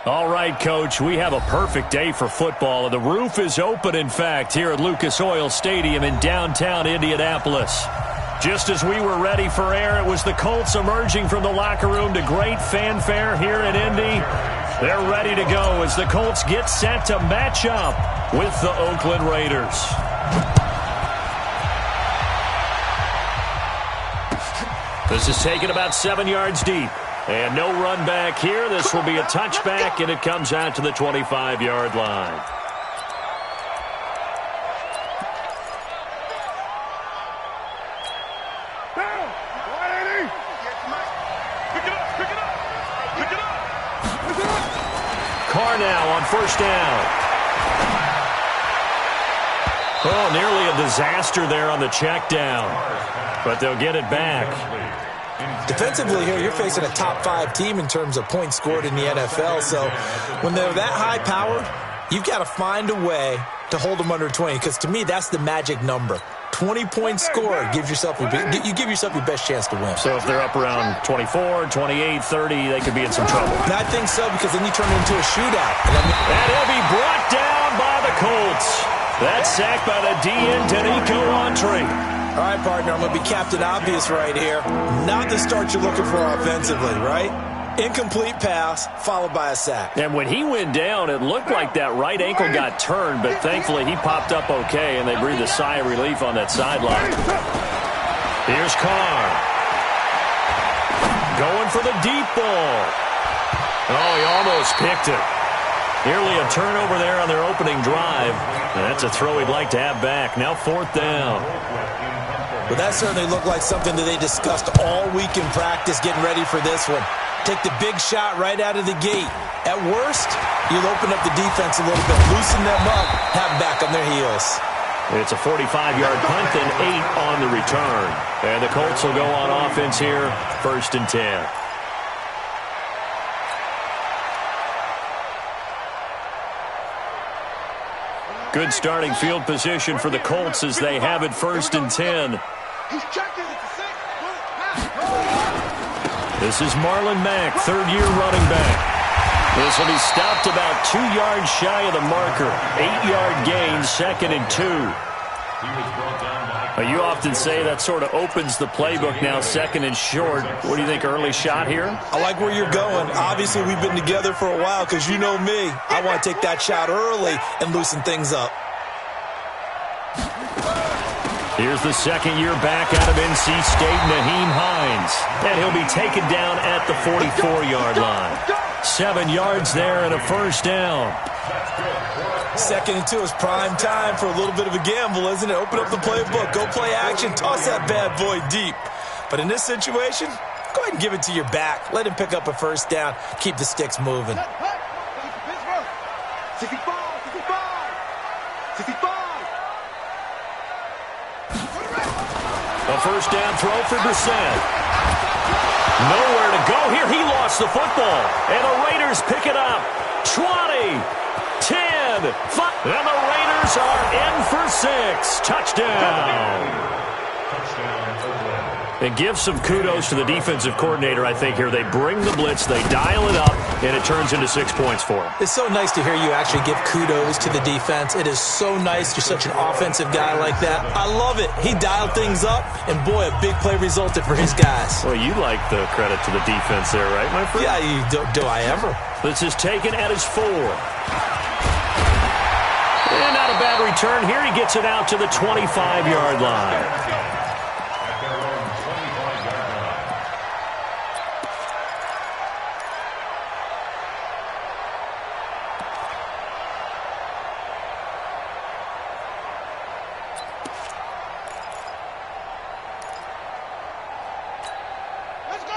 All right, Coach, we have a perfect day for football. The roof is open, in fact, here at Lucas Oil Stadium in downtown Indianapolis. Just as we were ready for air, it was the Colts emerging from the locker room to great fanfare here in Indy. They're ready to go as the Colts get set to match up with the Oakland Raiders. This is taken about 7 yards deep. And no run back here. This will be a touchback, and it comes out to the 25-yard line. Carr now on first down. Oh, nearly a disaster there on the check down. But they'll get it back. Defensively here, you're facing a top-5 team in terms of points scored in the NFL. So when they're that high-powered, you've got to find a way to hold them under 20. Because to me, that's the magic number. 20 points scored gives yourself you give yourself your best chance to win. So if they're up around 24, 28, 30, they could be in some trouble. And I think so, because then you turn it into a shootout. And he'll be brought down by the Colts. That's sacked by the DN, Danico Autry. All right, partner, I'm going to be Captain Obvious right here. Not the start you're looking for offensively, right? Incomplete pass, followed by a sack. And when he went down, it looked like that right ankle got turned, but thankfully he popped up okay, and they breathed a sigh of relief on that sideline. Here's Carr. Going for the deep ball. Oh, he almost picked it. Nearly a turnover there on their opening drive. And that's a throw he'd like to have back. Now 4th down. Well, that certainly looked like something that they discussed all week in practice, getting ready for this one. Take the big shot right out of the gate. At worst, you'll open up the defense a little bit, loosen them up, have them back on their heels. It's a 45-yard punt and 8 on the return. And the Colts will go on offense here, 1st and 10. Good starting field position for the Colts as they have it 1st and 10. This is Marlon Mack, 3rd-year running back. This will be stopped about 2 yards shy of the marker. 8-yard gain, 2nd and 2. You often say that sort of opens the playbook now, 2nd and short. What do you think, early shot here? I like where you're going. Obviously, we've been together for a while because you know me. I want to take that shot early and loosen things up. Here's the 2nd-year back out of NC State, Naheem Hines. And he'll be taken down at the 44-yard line. 7 yards there and a 1st down. 2nd and 2 is prime time for a little bit of a gamble, isn't it? Open up the playbook, go play action, toss that bad boy deep. But in this situation, go ahead and give it to your back. Let him pick up a 1st down, keep the sticks moving. A 1st down throw for Brissett. Nowhere to go here. He lost the football. And the Raiders pick it up. 20, 10, 5. And the Raiders are in for 6. Touchdown. And give some kudos to the defensive coordinator, I think, here. They bring the blitz, they dial it up, and it turns into 6 points for them. It's so nice to hear you actually give kudos to the defense. It is so nice. You're such an offensive guy like that. I love it. He dialed things up, and boy, a big play resulted for his guys. Well, you like the credit to the defense there, right, my friend? Yeah, do I ever? This is taken at his 4. And not a bad return here. He gets it out to the 25-yard line.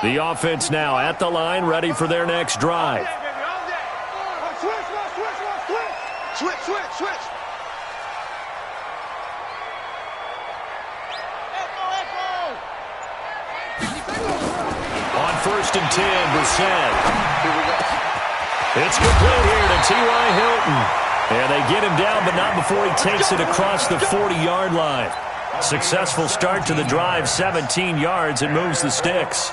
The offense now at the line, ready for their next drive. Switch. On 1st and 10, Brissett. It's complete here to T.Y. Hilton. And they get him down, but not before he takes it across the 40-yard line. Successful start to the drive, 17 yards, and moves the sticks.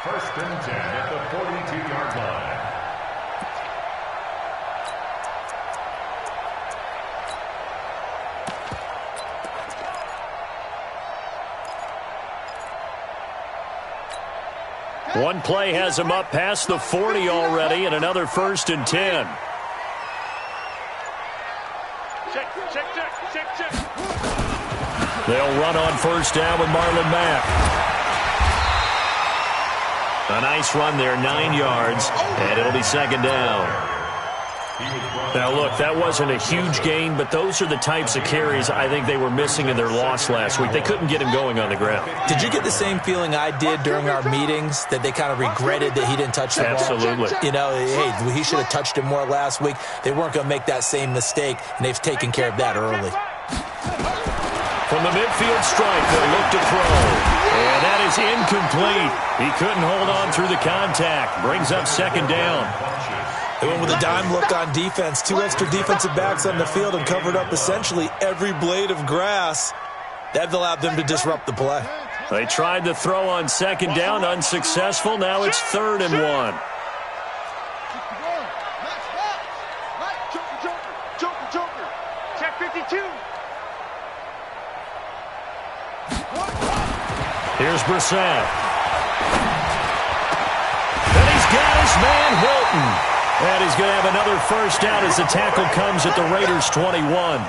First and 10 at the 42-yard line. One play has him up past the 40 already, and another first and 10. Check. They'll run on first down with Marlon Mack. A nice run there, 9 yards, and it'll be second down. Now, look, that wasn't a huge gain, but those are the types of carries I think they were missing in their loss last week. They couldn't get him going on the ground. Did you get the same feeling I did during our meetings, that they kind of regretted that he didn't touch the ball? Absolutely. You know, hey, he should have touched it more last week. They weren't going to make that same mistake, and they've taken care of that early. From the midfield stripe, they'll look to throw. And that is incomplete. He couldn't hold on through the contact. Brings up second down. They went with a dime look on defense. 2 extra defensive backs on the field and covered up essentially every blade of grass. That allowed them to disrupt the play. They tried to throw on second down, unsuccessful. Now it's 3rd and 1. Joker. Check 52. Here's Brissett. And he's got his man, Hilton. And he's going to have another first down as the tackle comes at the Raiders' 21.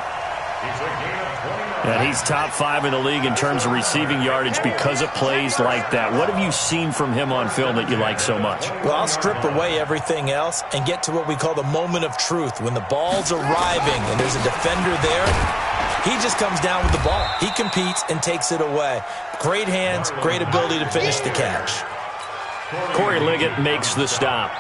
And he's top 5 in the league in terms of receiving yardage because of plays like that. What have you seen from him on film that you like so much? Well, I'll strip away everything else and get to what we call the moment of truth. When the ball's arriving and there's a defender there, he just comes down with the ball. He competes and takes it away. Great hands, great ability to finish the catch. Corey Liggett makes the stop.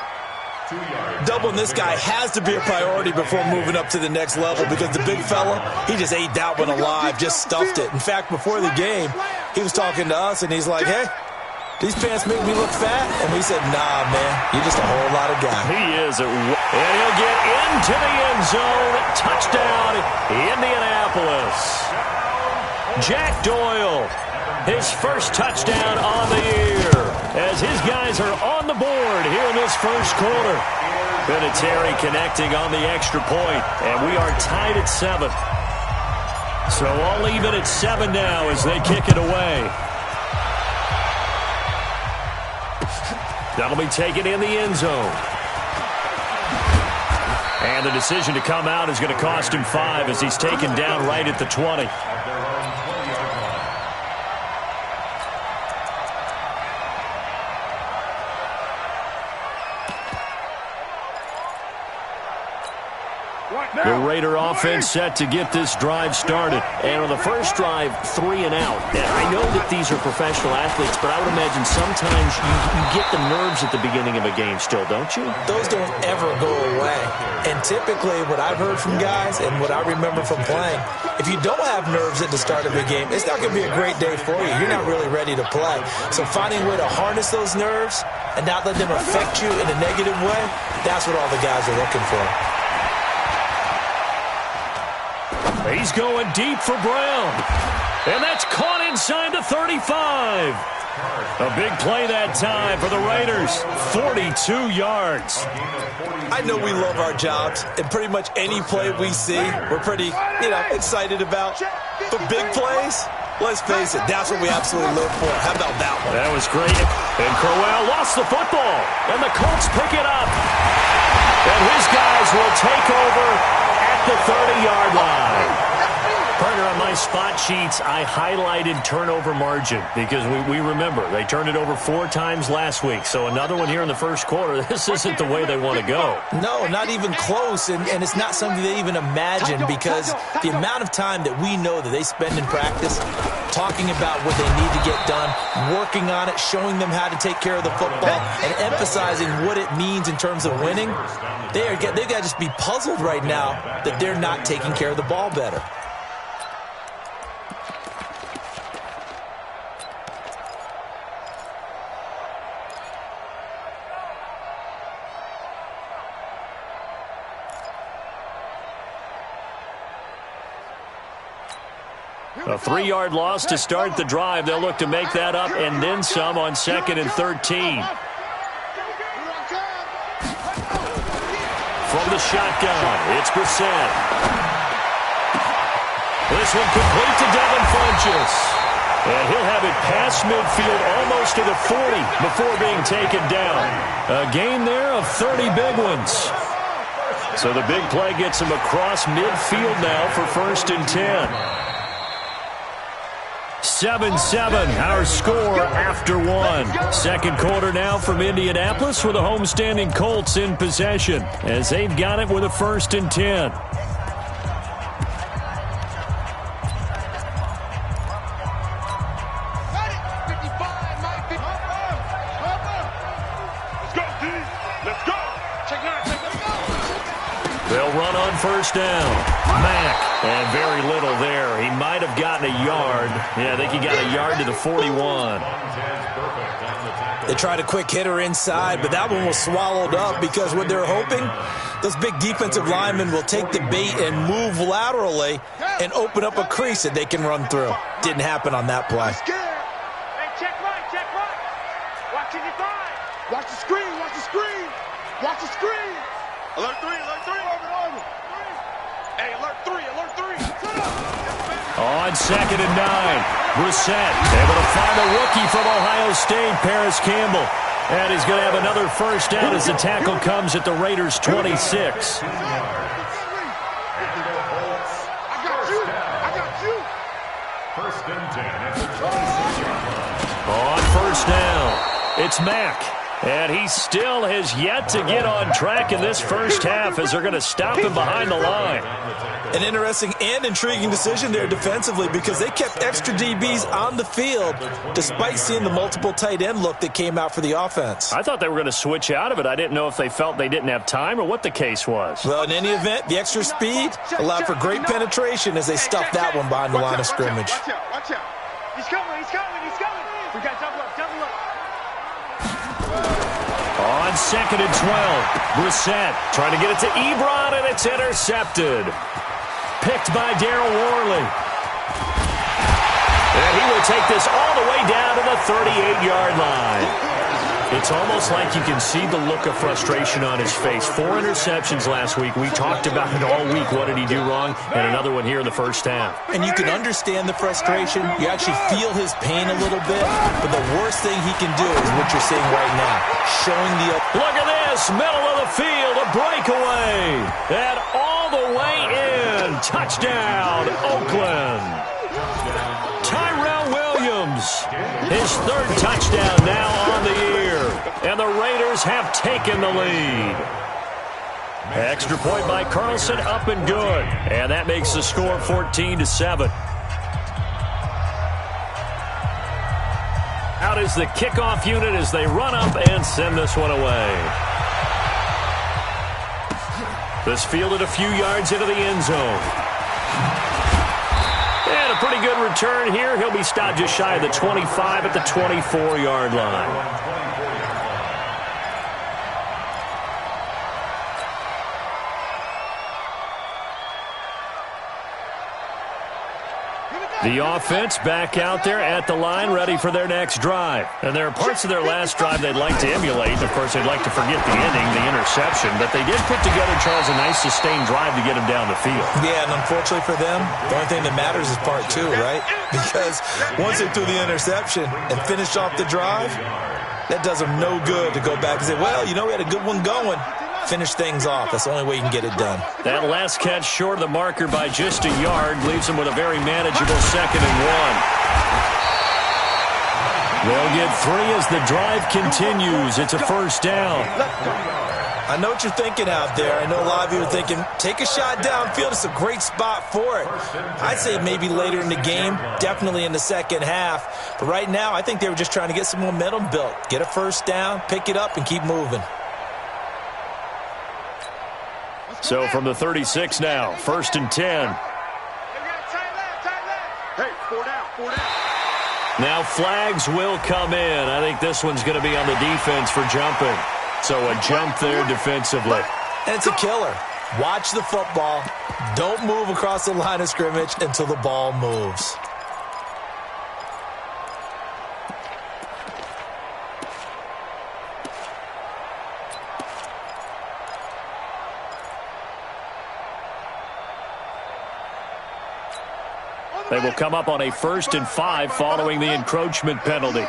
Doubling this guy has to be a priority before moving up to the next level, because the big fella, he just ate that one alive, just stuffed it. In fact, before the game, he was talking to us, and he's like, hey, these pants make me look fat? And we said, nah, man, you're just a whole lot of guy. He is. And he'll get into the end zone. Touchdown, Indianapolis. Jack Doyle, his first touchdown on the year, as his guys are on the board here in this first quarter. Vinatieri connecting on the extra point, and we are tied at 7. So all even at 7 now as they kick it away. That'll be taken in the end zone. And the decision to come out is going to cost him 5 as he's taken down right at the 20. The Raider offense set to get this drive started. And on the first drive, 3 and out. And I know that these are professional athletes, but I would imagine sometimes you get the nerves at the beginning of a game still, don't you? Those don't ever go away. And typically what I've heard from guys and what I remember from playing, if you don't have nerves at the start of a game, it's not going to be a great day for you. You're not really ready to play. So finding a way to harness those nerves and not let them affect you in a negative way, that's what all the guys are looking for. He's going deep for Brown. And that's caught inside the 35. A big play that time for the Raiders. 42 yards. I know we love our jobs, and pretty much any play we see, we're pretty, excited about. But big plays, let's face it, that's what we absolutely live for. How about that one? That was great. And Crowell lost the football. And the Colts pick it up. And his guys will take over at the 30-yard line. Partner, on my spot sheets, I highlighted turnover margin because we remember they turned it over 4 times last week. So another one here in the first quarter. This isn't the way they want to go. No, not even close. And it's not something they even imagine, because the amount of time that we know that they spend in practice talking about what they need to get done, working on it, showing them how to take care of the football, and emphasizing what it means in terms of winning, they've got to just be puzzled right now that they're not taking care of the ball better. A 3-yard loss to start the drive. They'll look to make that up and then some on 2nd and 13. From the shotgun, it's Brissett. This one complete to Devin Funchess. And he'll have it past midfield almost to the 40 before being taken down. A gain there of 30 big ones. So the big play gets him across midfield now for 1st and 10. 7-7, our score after 1. Second quarter now from Indianapolis with the homestanding Colts in possession as they've got it with a 1st and 10. They'll run on 1st down. Mack. And very little there. He might have gotten a yard. Yeah, I think he got a yard to the 41. They tried a quick hitter inside, but that one was swallowed up because what they're hoping, those big defensive linemen will take the bait and move laterally and open up a crease that they can run through. Didn't happen on that play. Hey, check right, check right. Watch it divide. Watch the screen, watch the screen. Watch the screen. Alert 3, alert 3. Hey, alert 3, alert 3. On 2nd and 9, Brissett able to find a rookie from Ohio State, Paris Campbell. And he's going to have another 1st down as the tackle comes at the Raiders' 26. I got you. I got you. 1st and 10. On 1st down, it's Mack. And he still has yet to get on track in this first half as they're going to stop him behind the line. An interesting and intriguing decision there defensively because they kept extra DBs on the field despite seeing the multiple tight end look that came out for the offense. I thought they were going to switch out of it. I didn't know if they felt they didn't have time or what the case was. Well, in any event, the extra speed allowed for great penetration as they stuffed that one behind the line of scrimmage. Watch out, watch out. He's coming, he's coming, he's coming. We got double up, double up. On 2nd and 12, Brissett trying to get it to Ebron, and it's intercepted. Picked by Darryl Worley. And he will take this all the way down to the 38-yard line. It's almost like you can see the look of frustration on his face. 4 interceptions last week. We talked about it all week. What did he do wrong? And another one here in the first half. And you can understand the frustration. You actually feel his pain a little bit. But the worst thing he can do is what you're seeing right now. Showing the... Look at this. Middle of the field. A breakaway. And all the way in. Touchdown, Oakland. Tyrell Williams. His 3rd touchdown now on the year. And the Raiders have taken the lead. Extra point by Carlson, up and good. And that makes the score 14-7. Out is the kickoff unit as they run up and send this one away. This fielded a few yards into the end zone. And a pretty good return here. He'll be stopped just shy of the 25 at the 24-yard line. The offense back out there at the line, ready for their next drive. And there are parts of their last drive they'd like to emulate. Of course, they'd like to forget the ending, the interception. But they did put together, Charles, a nice sustained drive to get them down the field. Yeah, and unfortunately for them, the only thing that matters is part 2, right? Because once they threw the interception and finished off the drive, that does them no good to go back and say, well, you know, we had a good one going. Finish things off. That's the only way you can get it done. That last catch short of the marker by just a yard leaves them with a very manageable 2nd and 1. They'll get 3 as the drive continues. It's a 1st down. I know what you're thinking out there. I know a lot of you are thinking, take a shot downfield. It's a great spot for it. I'd say maybe later in the game, definitely in the second half. But right now, I think they were just trying to get some momentum built. Get a 1st down, pick it up, and keep moving. So from the 36 now, 1st and 10. Hey, 4 down, 4 down. Now flags will come in. I think this one's going to be on the defense for jumping. So a jump there defensively. And it's a killer. Watch the football. Don't move across the line of scrimmage until the ball moves. They will come up on a 1st and 5 following the encroachment penalty. Oh,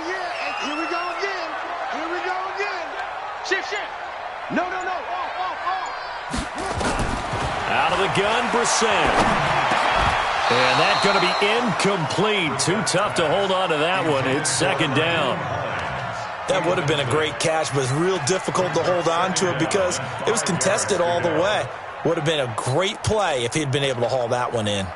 yeah. Here we go again. Here we go again. Shift. No. Off. Out of the gun, Brissett. And that's going to be incomplete. Too tough to hold on to that one. It's 2nd down. That would have been a great catch, but it's real difficult to hold on to it because it was contested all the way. Would have been a great play if he'd been able to haul that one in.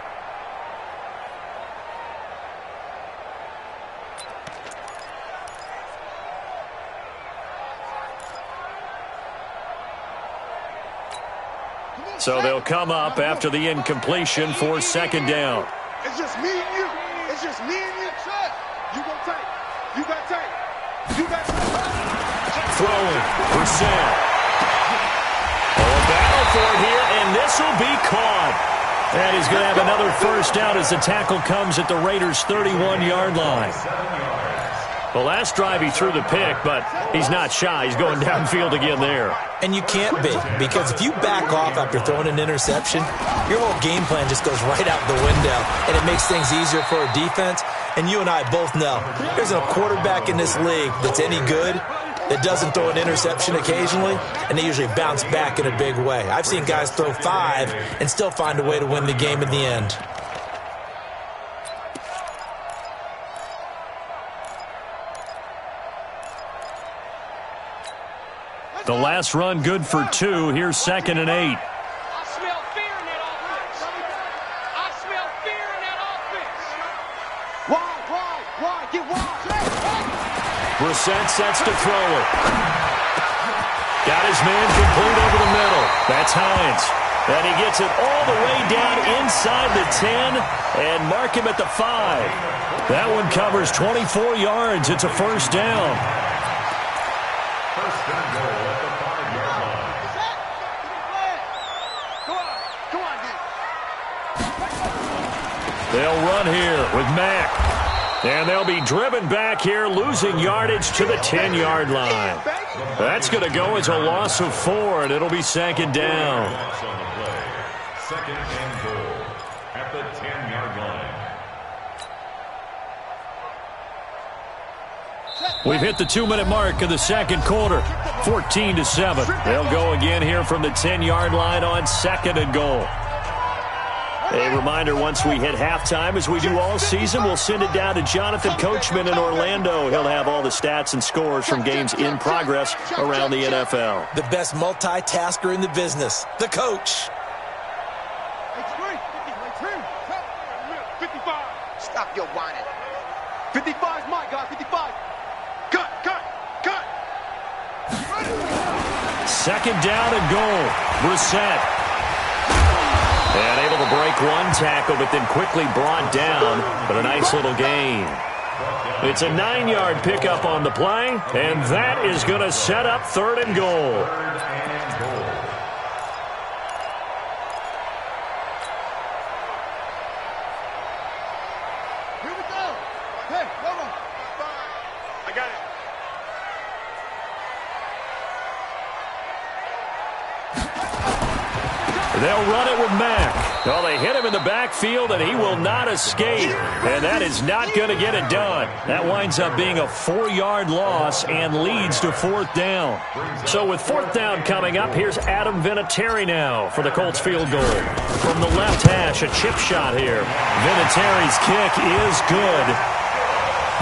So they'll come up after the incompletion for 2nd down. It's just me and you. It's just me and you. You got tape. You got tape. You got tape. Throwing. Brissett. A battle for it here, and this will be caught. And he's going to have another 1st down as the tackle comes at the Raiders' 31-yard line. The last drive he threw the pick, but he's not shy. He's going downfield again there. And you can't be, because if you back off after throwing an interception, your whole game plan just goes right out the window, and it makes things easier for a defense. And you and I both know there's a quarterback in this league that's any good that doesn't throw an interception occasionally, and they usually bounce back in a big way. I've seen guys throw 5 and still find a way to win the game in the end. The last run good for 2. Here's 2nd and 8. I smell fear in that offense. I smell fear in that offense. Why? Get wide. Brissett sets to throw it. Got his man complete over the middle. That's Hines. And he gets it all the way down inside the 10 and mark him at the 5. That one covers 24 yards. It's a 1st down. First and goal at the 5-yard line. Go on, dude. They'll run here with Mack. And they'll be driven back here, losing yardage to the 10-yard line. That's going to go as a loss of 4, and it'll be 2nd down. Loss on the play. 2nd and goal at the 10-yard line. We've hit the 2-minute mark of the 2nd quarter, 14-7. They'll go again here from the 10-yard line on 2nd and goal. A reminder, once we hit halftime, as we do all season, we'll send it down to Jonathan Coachman in Orlando. He'll have all the stats and scores from games in progress around the NFL. The best multitasker in the business, the coach. 55. Stop your whining. 55 is my guy. 55. Cut. 2nd down and goal. Brissett. And able to break one tackle, but then quickly brought down. But a nice little gain. It's a 9-yard pickup on the play, and that is going to set up 3rd and goal. Here we go. Hey, come on. I got it. They'll run it with Mack. Well, they hit him in the backfield, and he will not escape. And that is not going to get it done. That winds up being a 4-yard loss and leads to 4th down. So with 4th down coming up, here's Adam Vinatieri now for the Colts field goal. From the left hash, a chip shot here. Vinatieri's kick is good.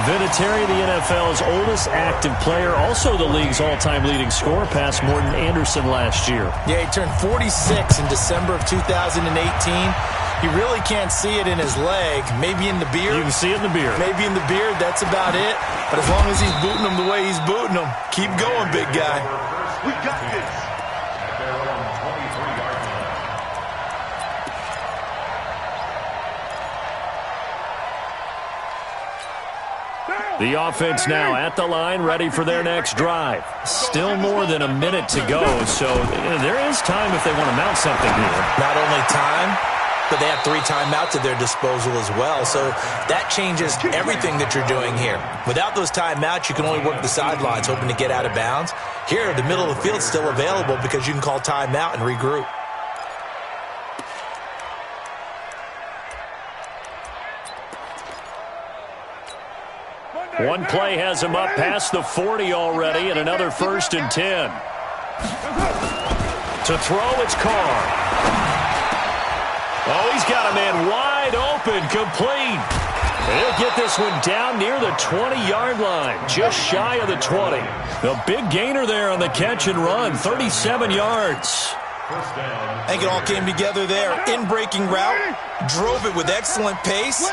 Vinatieri, the NFL's oldest active player, also the league's all-time leading scorer, past Morton Anderson last year. Yeah, he turned 46 in December of 2018. You really can't see it in his leg. Maybe in the beard. You can see it in the beard. Maybe in the beard. That's about it. But as long as he's booting them the way he's booting them, keep going, big guy. We got this. At their own 23-yard line. The offense now at the line, ready for their next drive. Still more than a minute to go, so there is time if they want to mount something here. Not only time, but they have 3 timeouts at their disposal as well. So that changes everything that you're doing here. Without those timeouts, you can only work the sidelines, hoping to get out of bounds. Here, the middle of the field's still available because you can call timeout and regroup. One play has him up past the 40 already, and another 1st and 10. To throw, it's Carr. Oh, he's got a man wide open, complete. He'll get this one down near the 20-yard line, just shy of the 20. The big gainer there on the catch and run, 37 yards. I think it all came together there. In-breaking route, drove it with excellent pace.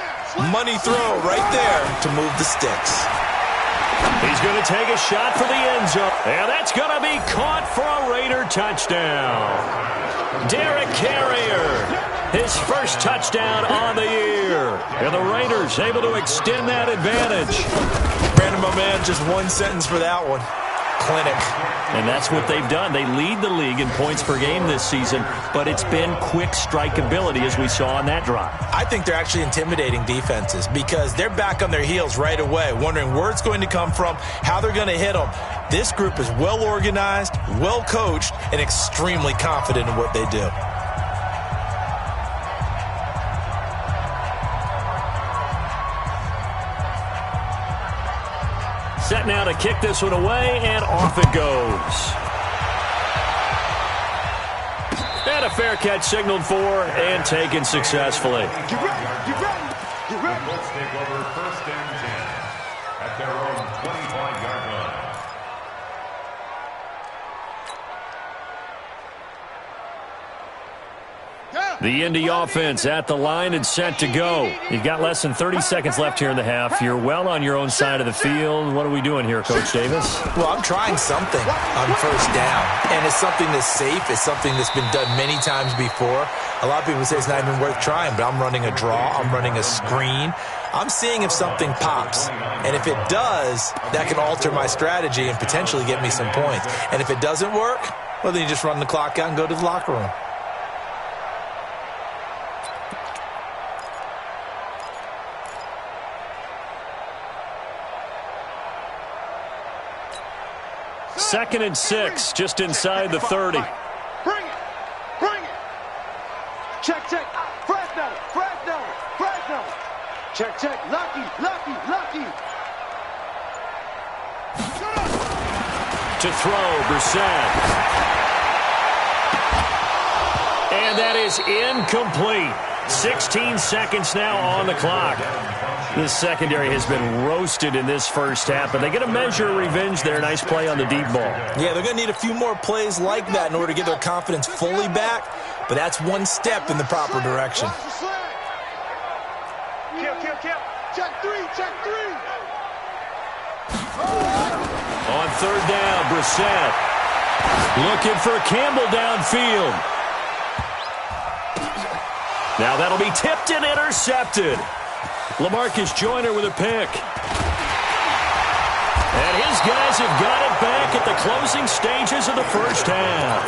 Money throw right there to move the sticks. He's going to take a shot for the end zone. And that's going to be caught for a Raider touchdown. Derek Carrier, his first touchdown on the year. And the Raiders able to extend that advantage. Brandon, my man, just one sentence for that one. Clinic. And that's what they've done. They lead the league in points per game this season, but it's been quick strikeability as we saw on that drive. I think they're actually intimidating defenses because they're back on their heels right away, wondering where it's going to come from, how they're going to hit them. This group is well organized, well coached, and extremely confident in what they do. Set now to kick this one away, and off it goes. And a fair catch signaled for and taken successfully. Get ready, get ready, get ready. Let's take over 1st and 10 at their own 25-yard line. The Indy offense at the line and set to go. You've got less than 30 seconds left here in the half. You're well on your own side of the field. What are we doing here, Coach Davis? Well, I'm trying something on 1st down, and it's something that's safe. It's something that's been done many times before. A lot of people say it's not even worth trying, but I'm running a draw. I'm running a screen. I'm seeing if something pops, and if it does, that can alter my strategy and potentially get me some points. And if it doesn't work, well, then you just run the clock out and go to the locker room. Second and 6, just inside the 30. Bring it, bring it. Check, check. Fresno, Fresno, Fresno. Check, check. Lucky, lucky, lucky. To throw, Brissett. And that is incomplete. 16 seconds now on the clock. This secondary has been roasted in this first half, but they get a measure of revenge there. Nice play on the deep ball. Yeah, they're going to need a few more plays like that in order to get their confidence fully back, but that's one step in the proper direction. Kill, kill, kill. Check three, check three. On 3rd down, Brissett. Looking for Campbell downfield. Now that'll be tipped and intercepted. LaMarcus Joyner with a pick. And his guys have got it back at the closing stages of the first half.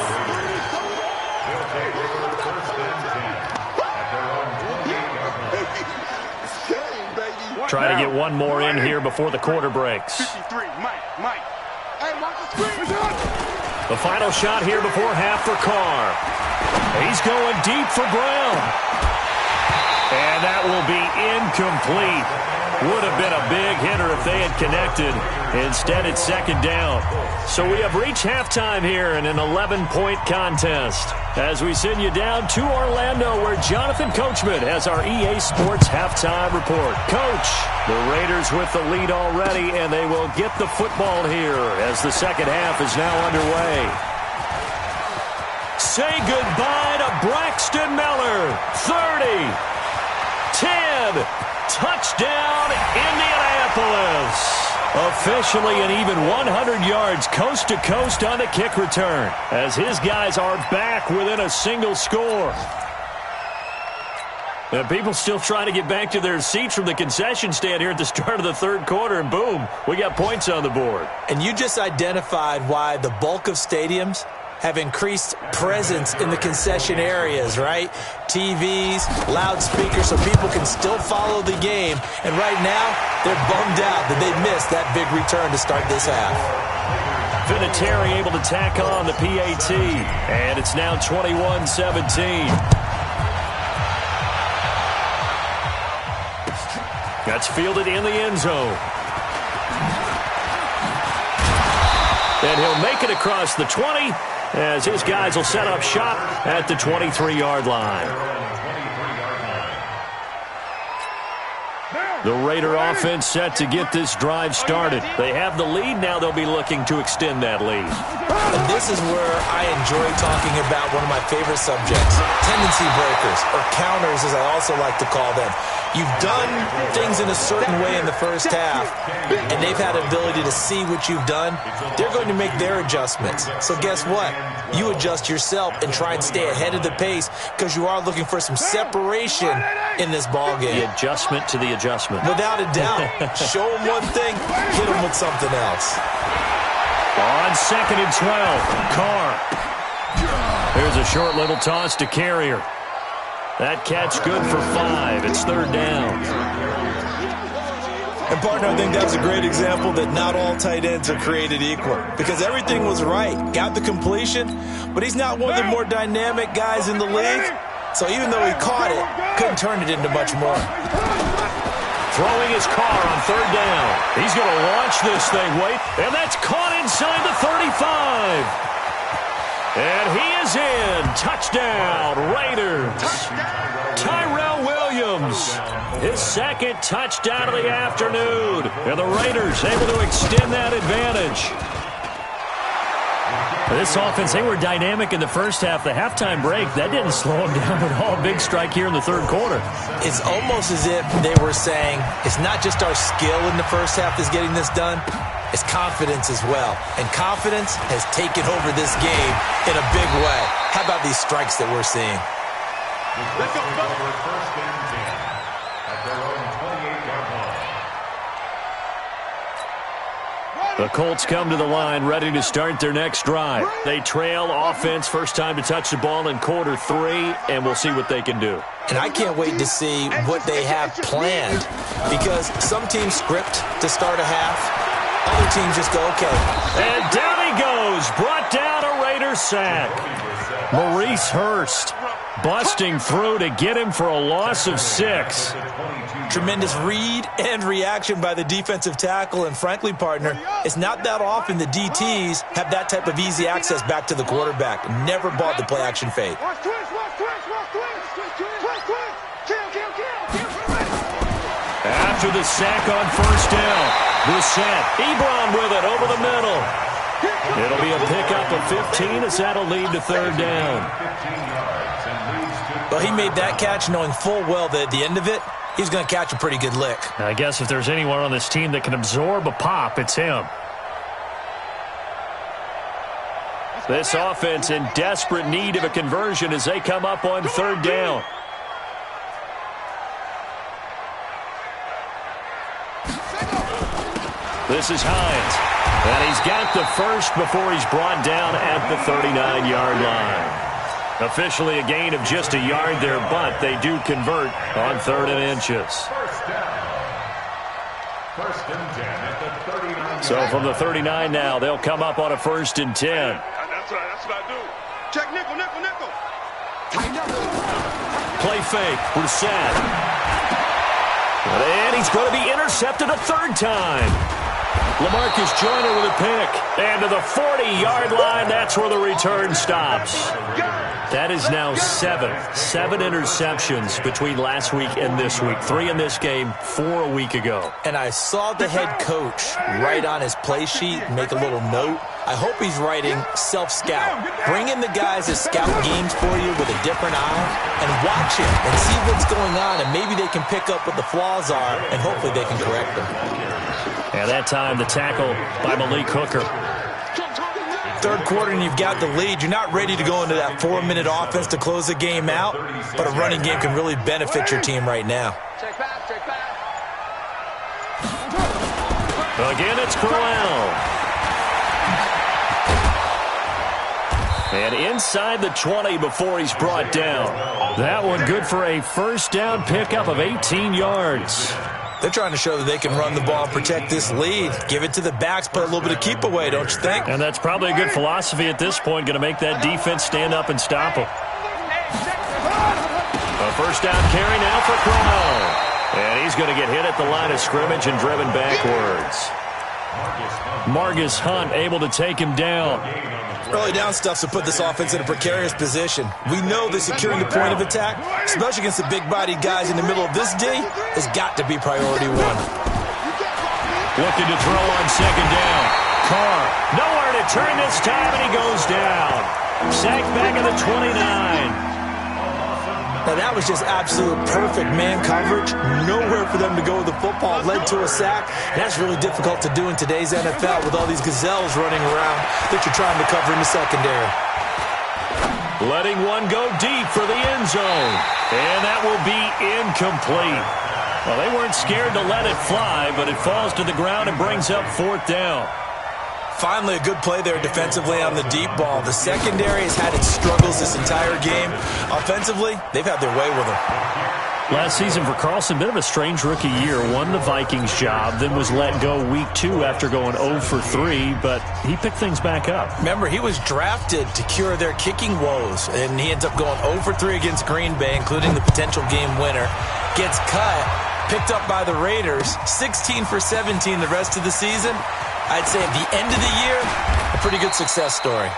Try to get one more in here before the quarter breaks. 53, Mike. Hey, watch the screen. The final shot here before half for Carr. He's going deep for Brown. And that will be incomplete. Would have been a big hitter if they had connected. Instead, it's 2nd down. So we have reached halftime here in an 11-point contest. As we send you down to Orlando, where Jonathan Coachman has our EA Sports halftime report. Coach, the Raiders with the lead already, and they will get the football here as the second half is now underway. Say goodbye to Braxton Miller. 30, 10, touchdown Indianapolis. Officially an even 100 yards coast to coast on the kick return as his guys are back within a single score. And people still trying to get back to their seats from the concession stand here at the start of the third quarter, and boom, we got points on the board. And you just identified why the bulk of stadiums have increased presence in the concession areas, right? TVs, loudspeakers, so people can still follow the game. And right now, they're bummed out that they missed that big return to start this half. Vinatieri able to tack on the PAT, and it's now 21-17. That's fielded in the end zone. And he'll make it across the 20 as his guys will set up shop at the 23-yard line. The Raider offense set to get this drive started. They have the lead. Now they'll be looking to extend that lead. And this is where I enjoy talking about one of my favorite subjects, tendency breakers, or counters as I also like to call them. You've done things in a certain way in the first half, and they've had the ability to see what you've done. They're going to make their adjustments. So guess what? You adjust yourself and try and stay ahead of the pace because you are looking for some separation in this ball game. The adjustment to the adjustment. Without a doubt. Show them one thing, hit them with something else. On 2nd and 12, Carr. Here's a short little toss to Carrier. That catch good for 5. It's 3rd down. And, partner, I think that's a great example that not all tight ends are created equal because everything was right. Got the completion, but he's not one of the more dynamic guys in the league. So even though he caught it, couldn't turn it into much more. Throwing his Carr on 3rd down. He's going to launch this thing, and that's caught inside the 35. And he is in. Touchdown, Raiders. Tyrell Williams, his 2nd touchdown of the afternoon. And the Raiders able to extend that advantage. This offense, they were dynamic in the first half. The halftime break, that didn't slow them down at all. Big strike here in the 3rd quarter. It's almost as if they were saying, it's not just our skill in the first half that's getting this done. It's confidence as well. And confidence has taken over this game in a big way. How about these strikes that we're seeing? Let's go, first and 10 at their own 28-yard line. The Colts come to the line ready to start their next drive. They trail offense, first time to touch the ball in quarter 3, and we'll see what they can do. And I can't wait to see what they have planned because some teams script to start a half. Other teams just go, okay. And down he goes. Brought down a Raider sack. Maurice Hurst busting through to get him for a loss of 6. Tremendous read and reaction by the defensive tackle. And frankly, partner, it's not that often the DTs have that type of easy access back to the quarterback. Never bought the play-action fade. After the sack on 1st down, Brissett, Ebron with it over the middle. It'll be a pickup of 15 as that'll lead to 3rd down. Well, he made that catch knowing full well that at the end of it, he's going to catch a pretty good lick. I guess if there's anyone on this team that can absorb a pop, it's him. This offense in desperate need of a conversion as they come up on 3rd down. This is Hines, and he's got the first before he's brought down at the 39-yard line. Officially a gain of just a yard there, but they do convert on 3rd and inches. First and 10 at the 39. So from the 39 now, they'll come up on a 1st and 10. That's what I do. Check nickel, nickel, nickel. Play fake, Brissett. And he's going to be intercepted a 3rd time. LaMarcus Joyner with a pick. And to the 40-yard line, that's where the return stops. That is now 7 interceptions between last week and this week. 3 in this game, 4 a week ago. And I saw the head coach write on his play sheet, make a little note. I hope he's writing self-scout. Bring in the guys that scout games for you with a different eye and watch him and see what's going on, and maybe they can pick up what the flaws are, and hopefully they can correct them. And that time, the tackle by Malik Hooker. 3rd quarter and you've got the lead. You're not ready to go into that 4-minute offense to close the game out, but a running game can really benefit your team right now. Again, it's Crowell. And inside the 20 before he's brought down. That one good for a 1st down pickup of 18 yards. They're trying to show that they can run the ball and protect this lead. Give it to the backs, play a little bit of keep away, don't you think? And that's probably a good philosophy at this point, going to make that defense stand up and stop them. A 1st down carry now for Crowell. And he's going to get hit at the line of scrimmage and driven backwards. Margus Hunt able to take him down. Early down stuff to put this offense in a precarious position. We know that securing the point of attack, especially against the big-bodied guys in the middle of this D, has got to be priority one. Looking to throw on second down. Carr, nowhere to turn this time, and he goes down. Sacked back at the 29. Now, that was just absolute perfect man coverage. Nowhere for them to go with the football. Led to a sack. That's really difficult to do in today's NFL with all these gazelles running around that you're trying to cover in the secondary. Letting one go deep for the end zone. And that will be incomplete. Well, they weren't scared to let it fly, but it falls to the ground and brings up fourth down. Finally, a good play there defensively on the deep ball. The secondary has had its struggles this entire game. Offensively, they've had their way with them. Last season for Carlson, bit of a strange rookie year. Won the Vikings job, then was let go week 2 after going 0 for 3, but he picked things back up. Remember, he was drafted to cure their kicking woes, and he ends up going 0 for 3 against Green Bay, including the potential game winner. Gets cut, picked up by the Raiders, 16 for 17 the rest of the season. I'd say at the end of the year, a pretty good success story.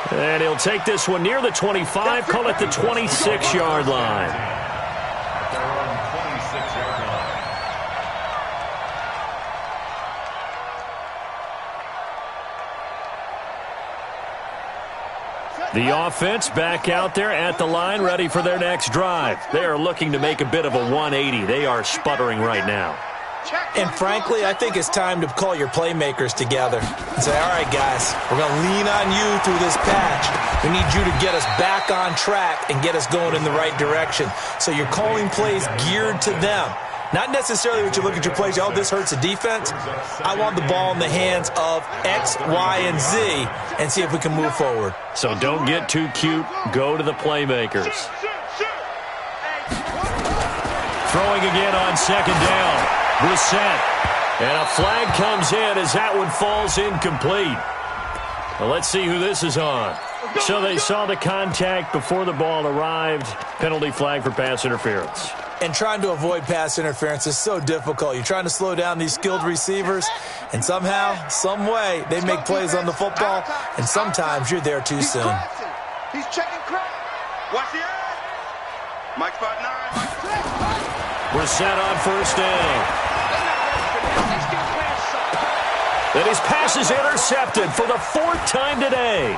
And he'll take this one near the 25, call it the 26-yard line. The offense back out there at the line, ready for their next drive. They are looking to make a bit of a 180. They are sputtering right now. And frankly, I think it's time to call your playmakers together and say, all right, guys, we're going to lean on you through this patch. We need you to get us back on track and get us going in the right direction. So you're calling plays geared to them. Not necessarily what you look at your plays, oh, this hurts the defense. I want the ball in the hands of X, Y, and Z and see if we can move forward. So don't get too cute. Go to the playmakers. Throwing again on second down. Brissett. And a flag comes in as that one falls incomplete. Well, let's see who this is on. So they saw the contact before the ball arrived. Penalty flag for pass interference. And trying to avoid pass interference is so difficult. You're trying to slow down these skilled receivers, and somehow, some way, they make plays on the football, and sometimes you're there too soon. He's checking crowd. Watch the eye. Mike 5'9". Brissett on first down. And his pass is intercepted for the 4th time today.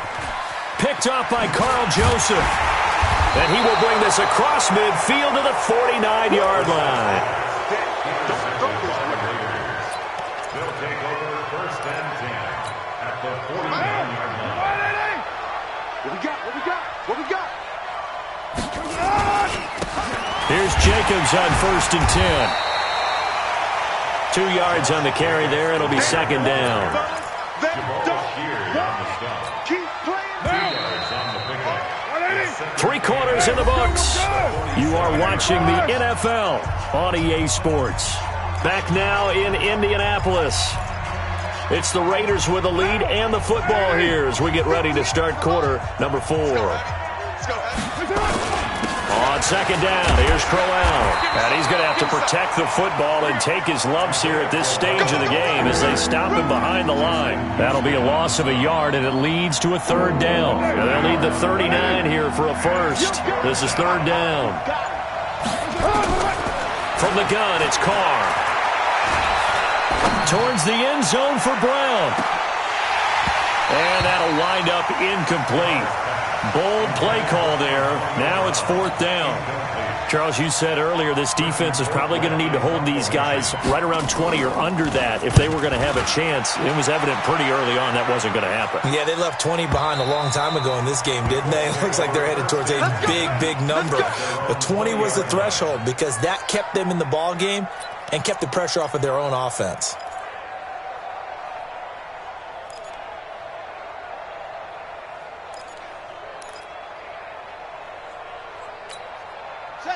Picked off by Carl Joseph. And he will bring this across midfield to the 49-yard line. They'll take over first and 10 at the 49-yard line. What we got? What we got? What we got? Here's Jacobs on first and 10. 2 yards on the carry there. It'll be second down. Keep playing. 3 quarters in the books. You are watching the NFL on EA Sports. Back now in Indianapolis. It's the Raiders with the lead and the football here as we get ready to start quarter number 4. On second down, here's Crowell. And he's going to have to protect the football and take his lumps here at this stage of the game as they stop him behind the line. That'll be a loss of a yard, and it leads to a 3rd down. And they'll need the 39 here for a first. This is 3rd down. From the gun, it's Carr. Towards the end zone for Brown. And that'll wind up incomplete. Bold play call there. Now it's 4th down. Charles, you said earlier this defense is probably going to need to hold these guys right around 20 or under that if they were going to have a chance. It was evident pretty early on that wasn't going to happen. Yeah, they left 20 behind a long time ago in this game, didn't they? It looks like they're headed towards a big number. But 20 was the threshold because that kept them in the ball game and kept the pressure off of their own offense.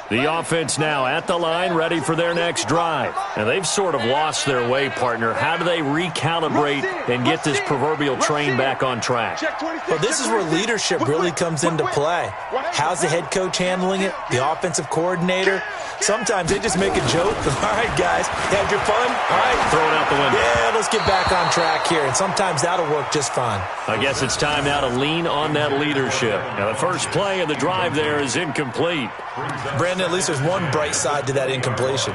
The offense now at the line, ready for their next drive. And they've sort of lost their way, partner. How do they recalibrate and get this proverbial train back on track? Well, this is where leadership really comes into play. How's the head coach handling it? The offensive coordinator? Sometimes they just make a joke. All right, guys, you had your fun? All right. Throw it out the window. Yeah, let's get back on track here. And sometimes that'll work just fine. I guess it's time now to lean on that leadership. Now, the first play of the drive there is incomplete. Brandon, at least there's one bright side to that incompletion.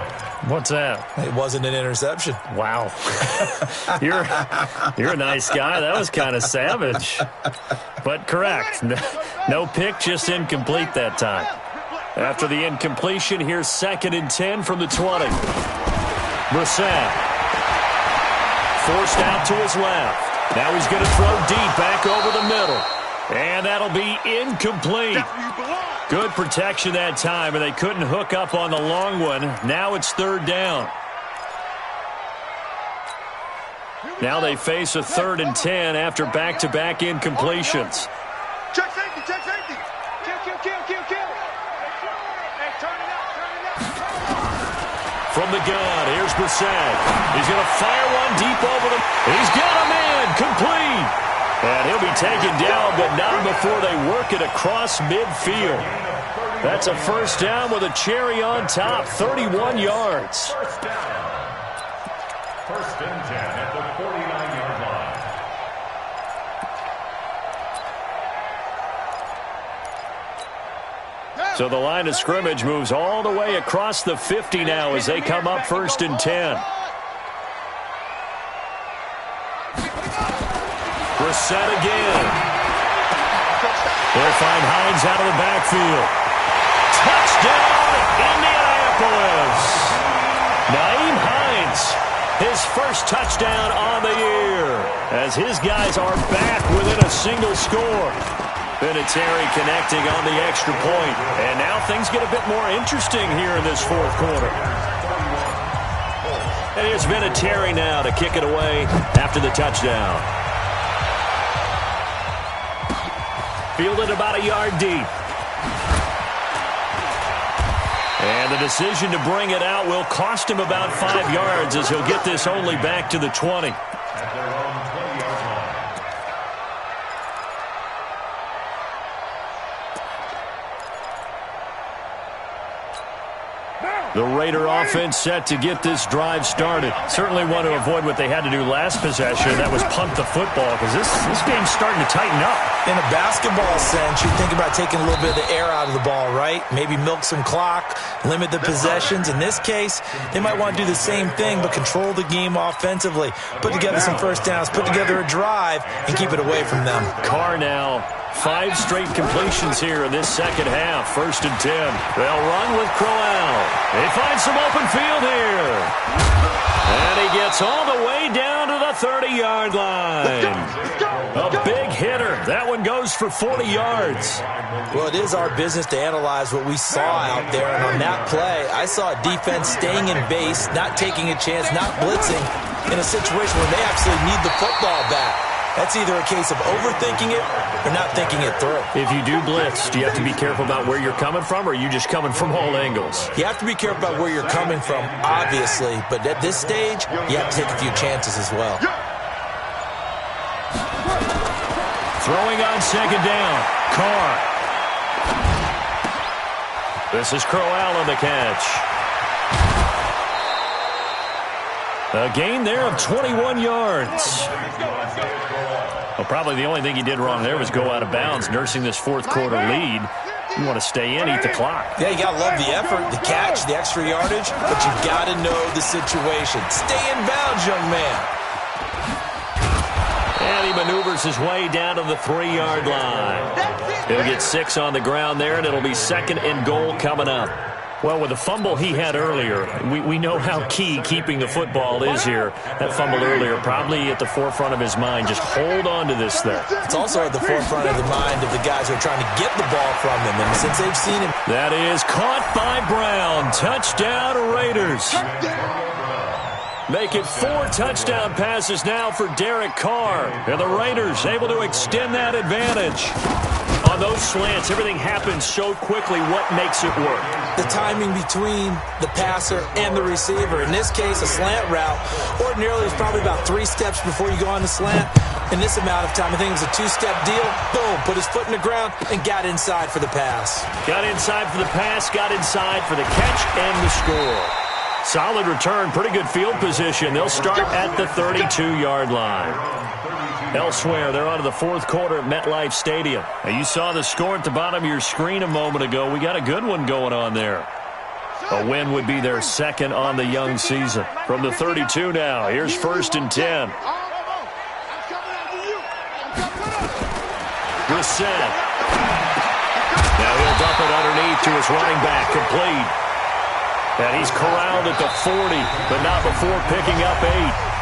What's that? It wasn't an interception. Wow. You're a nice guy. That was kind of savage. But correct. No pick, just incomplete that time. After the incompletion, here's 2nd and 10 from the 20. Brissett. Forced out to his left. Now he's going to throw deep back over the middle. And that'll be incomplete. Good protection that time, and they couldn't hook up on the long one. Now it's 3rd down. Now they face a 3rd and 10 after back-to-back incompletions. Check safety, check safety. Kill. Hey, turn it up. From the gun, here's Brissett. He's going to fire one deep over the... He's got him in, complete. And he'll be taken down, but not before they work it across midfield. That's a 1st down with a cherry on top, 31 yards. 1st and 10 at the 49-yard line. So the line of scrimmage moves all the way across the 50 now as they come up 1st and 10. Brissett again. They'll find Hines out of the backfield. Touchdown, Indianapolis. Nyheim Hines, his first touchdown on the year, as his guys are back within a single score. Vinatieri connecting on the extra point. And now things get a bit more interesting here in this 4th quarter. And here's Vinatieri now to kick it away after the touchdown. Fielded about a yard deep. And the decision to bring it out will cost him about 5 yards as he'll get this only back to the 20. At their own 20-yard line. The Raider offense set to get this drive started. Certainly want to avoid what they had to do last possession. That was punt the football, because this game's starting to tighten up. In a basketball sense, you think about taking a little bit of the air out of the ball, right? Maybe milk some clock, limit the possessions. In this case, they might want to do the same thing, but control the game offensively. Put together some 1st downs, put together a drive, and keep it away from them. Carr now, 5 straight completions here in this 2nd half. 1st and 10. They'll run with Crowell. They find some open field here. And he gets all the way down to the 30-yard line. A big hitter. That one goes for 40 yards. Well, it is our business to analyze what we saw out there. And on that play, I saw a defense staying in base, not taking a chance, not blitzing in a situation where they actually need the football back. That's either a case of overthinking it or not thinking it through. If you do blitz, do you have to be careful about where you're coming from, or are you just coming from all angles? You have to be careful about where you're coming from, obviously. But at this stage, you have to take a few chances as well. Throwing on 2nd down. Carr. This is Crowell on the catch. A gain there of 21 yards. Well, probably the only thing he did wrong there was go out of bounds, nursing this 4th quarter lead. You want to stay in, eat the clock. Yeah, you got to love the effort, the catch, the extra yardage, but you got to know the situation. Stay in bounds, young man. And he maneuvers his way down to the 3-yard line. He'll get 6 on the ground there, and it'll be 2nd and goal coming up. Well, with the fumble he had earlier, we know how key keeping the football is here. That fumble earlier probably at the forefront of his mind. Just hold on to this thing. It's also at the forefront of the mind of the guys who are trying to get the ball from him. And since they've seen him. That is caught by Brown. Touchdown, Raiders. Make it 4 touchdown passes now for Derek Carr. And the Raiders able to extend that advantage. On those slants, everything happens so quickly. What makes it work? The timing between the passer and the receiver. In this case, a slant route. Ordinarily, it's probably about 3 steps before you go on the slant. In this amount of time, I think it was a 2-step deal. Boom, put his foot in the ground and got inside for the pass. Got inside for the pass, got inside for the catch and the score. Solid return, pretty good field position. They'll start at the 32-yard line. Elsewhere, they're on to the fourth quarter at MetLife Stadium. Now, you saw the score at the bottom of your screen a moment ago. We got a good one going on there. A win would be their second on the young season. From the 32 now, here's 1st and 10. Brissett. Now he'll dump it underneath to his running back, complete. And he's corralled at the 40, but not before picking up 8.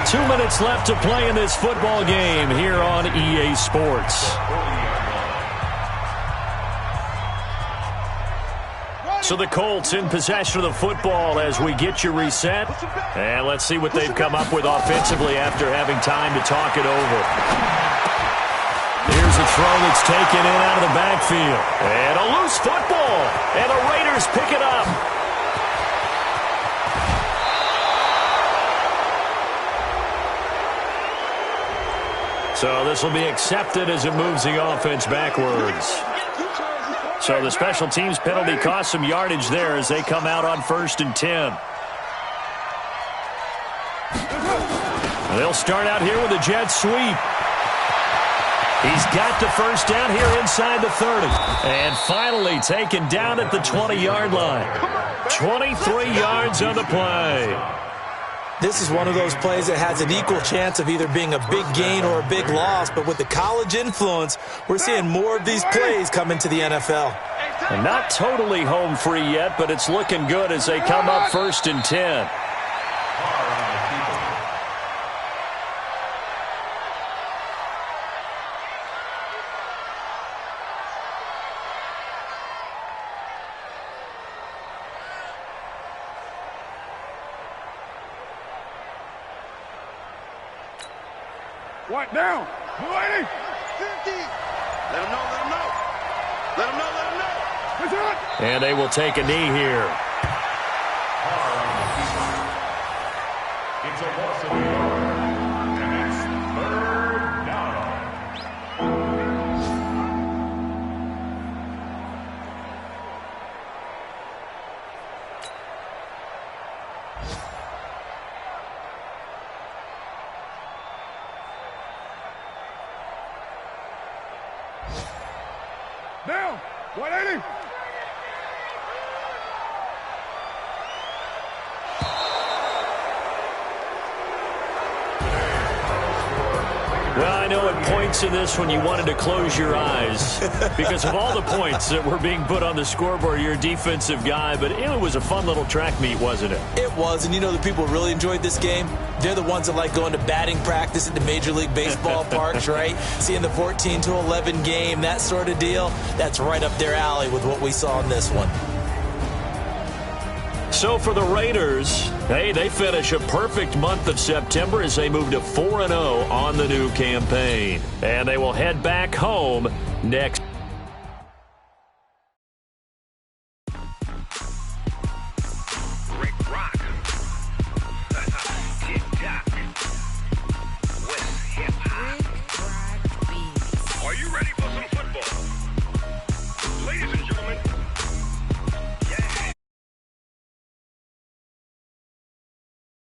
2 minutes left to play in this football game here on EA Sports. So the Colts in possession of the football as we get you reset. And let's see what they've come up with offensively after having time to talk it over. Here's a throw that's taken in out of the backfield. And a loose football. And the Raiders pick it up. So this will be accepted as it moves the offense backwards. So the special teams penalty cost some yardage there as they come out on 1st and 10. They'll start out here with a jet sweep. He's got the first down here inside the 30. And finally taken down at the 20-yard line. 23 yards on the play. This is one of those plays that has an equal chance of either being a big gain or a big loss. But with the college influence, we're seeing more of these plays come into the NFL. And not totally home free yet, but it's looking good as they come up 1st and 10. What down? 280. 50. Let him know, let him know. Let him know, let him know. And they will take a knee here. It's a loss of a yard. And it's 3rd down. Down. 180. Well, I know at points in this when you wanted to close your eyes because of all the points that were being put on the scoreboard. You're a defensive guy, but it was a fun little track meet, wasn't it? It was, and you know the people really enjoyed this game? They're the ones that like going to batting practice at the Major League Baseball parks, right? Seeing the 14-11 game, that sort of deal. That's right up their alley with what we saw in this one. So for the Raiders, hey, they finish a perfect month of September as they move to 4-0 on the new campaign. And they will head back home next